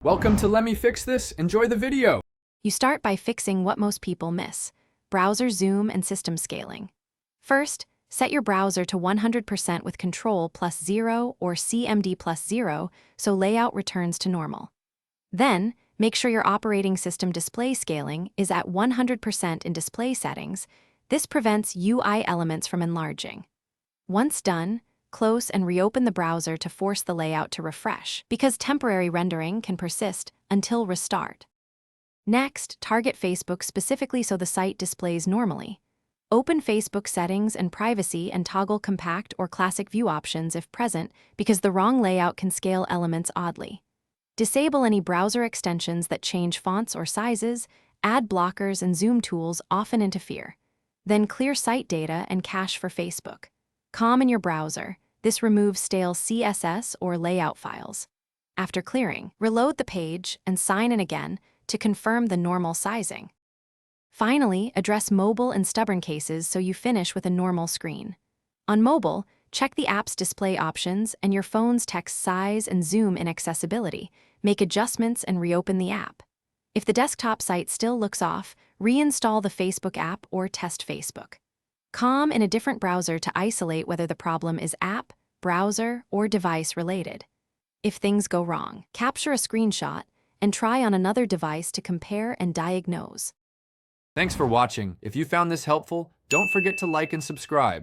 Welcome to Let Me Fix This. Enjoy the video. You start by fixing what most people miss: browser zoom and system scaling. First, set your browser to 100% with Control plus 0 or CMD plus 0 so layout returns to normal. Then, make sure your operating system display scaling is at 100% in display settings. This prevents UI elements from enlarging. Once done, close and reopen the browser to force the layout to refresh, because temporary rendering can persist until restart. Next, target Facebook specifically so the site displays normally. Open Facebook settings and privacy and toggle compact or classic view options if present, because the wrong layout can scale elements oddly. Disable any browser extensions that change fonts or sizes. Ad blockers and zoom tools often interfere. Then clear site data and cache for Facebook. COM in your browser. This removes stale CSS or layout files. After clearing, reload the page and sign in again to confirm the normal sizing. Finally, address mobile and stubborn cases so you finish with a normal screen. On mobile, check the app's display options and your phone's text size and zoom in accessibility. Make adjustments and reopen the app. If the desktop site still looks off, reinstall the Facebook app or test Facebook. COM in a different browser to isolate whether the problem is app, browser, or device related. If things go wrong, capture a screenshot and try on another device to compare and diagnose. Thanks for watching. If you found this helpful, don't forget to like and subscribe.